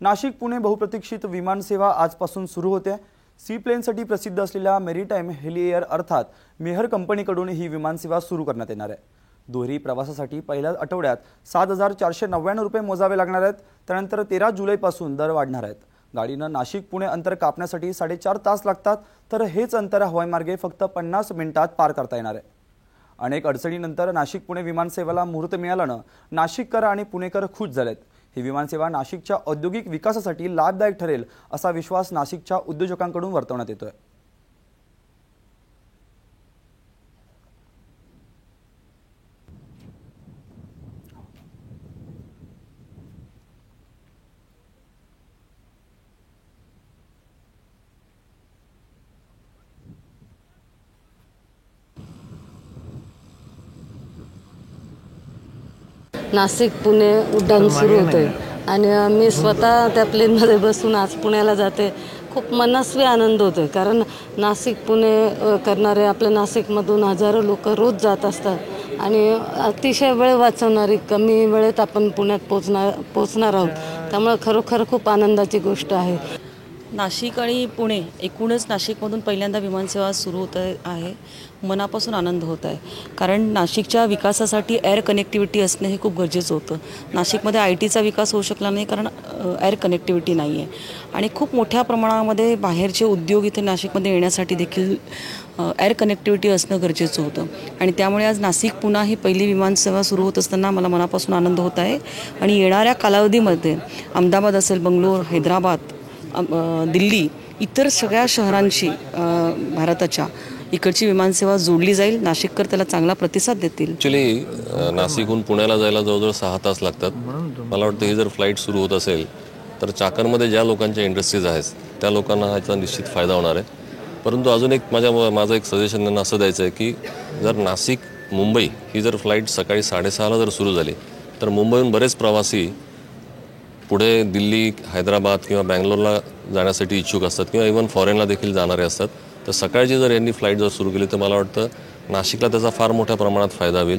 नाशिक पुणे बहुप्रतीक्षित विमान सेवा आजपासून सुरू होते। सी प्लेनसाठी प्रसिद्ध असलेल्या मेरीटाइम हेलिएअर अर्थात मेहर कंपनीकडून ही विमान सेवा सुरू करण्यात येणार आहे। दुहेरी प्रवासासाठी पहिल्या आठवड्यात 7499 रुपये मोजावे लागणार आहेत। त्यानंतर 13 जुलैपासून दर वाढणार आहेत। गाडीनं नाशिक पुणे अंतर कापण्यासाठी 4.5 तास लागतात, तर हेच अंतर हवाईमार्गे फक्त 50 मिनिटात पार करता येणार आहे। अनेक अडचणींनंतर नाशिक पुणे विमान सेवेला मुहूर्त मिळाल्यानं नाशिककर आणि पुणेकर खुश झालेत। ही विमानसेवा नाशिकच्या औद्योगिक विकासासाठी लाभदायक ठरेल असा विश्वास नाशिकच्या उद्योजकांकडून वर्तवण्यात येतोय। नाशिक पुणे उड्डाण सुरू होते आणि मी स्वतः त्या प्लेनमध्ये बसून आज पुण्याला जाते। खूप मनस्वी आनंद होतोय, कारण नाशिक पुणे करणारे आपल्या नाशिकमधून हजारो लोक रोज जात असतात आणि अतिशय वेळ वाचवणारी कमी वेळेत आपण पुण्यात पोहोचणार आहोत। त्यामुळे खरोखर खूप आनंदाची गोष्ट आहे। नाशिक आणि पुणे एकूणच नाशिकमधून पहिल्यांदा विमानसेवा सुरू होत आहे। मनापासून आनंद होत आहे, कारण नाशिकच्या विकासासाठी एअर कनेक्टिव्हिटी असणे हे खूप गरजेचं होतं। नाशिकमध्ये IT चा विकास होऊ शकला नाही, कारण एअर कनेक्टिव्हिटी नाही आहे आणि खूप मोठ्या प्रमाणामध्ये बाहेरचे उद्योग इथे नाशिकमध्ये येण्यासाठी देखील एअर कनेक्टिव्हिटी असणं गरजेचं होतं आणि त्यामुळे आज नाशिक पुणे ही पहिली विमानसेवा सुरू होत असताना मला मनापासून आनंद होत आहे। आणि येणाऱ्या कालावधीमध्ये अहमदाबाद असेल, बंगलोर, हैदराबाद, दिल्ली, इतर सगळ्या शहरांची भारताच्या इकडची विमानसेवा जोडली जाईल। नाशिककर त्याला चांगला प्रतिसाद देतील। ॲक्च्युली नाशिकहून पुण्याला जायला जवळजवळ 6 तास लागतात। मला वाटतं ही जर फ्लाईट सुरू होत असेल तर चाकणमध्ये ज्या लोकांच्या इंडस्ट्रीज आहेत त्या लोकांना ह्याचा निश्चित फायदा होणार आहे। परंतु अजून एक माझं एक सजेशन त्यांना असं द्यायचं आहे की जर नाशिक मुंबई ही जर फ्लाईट सकाळी 6:30ला जर सुरू झाली तर मुंबईहून बरेच प्रवासी पुढे दिल्ली, हैदराबाद किंवा बँगलोरला जाण्यासाठी इच्छुक असतात किंवा इव्हन फॉरेनला देखील जाणारे असतात। तर सकाळची जर यांनी फ्लाईट जर सुरू केली तर मला वाटतं नाशिकला त्याचा फार मोठ्या प्रमाणात फायदा होईल।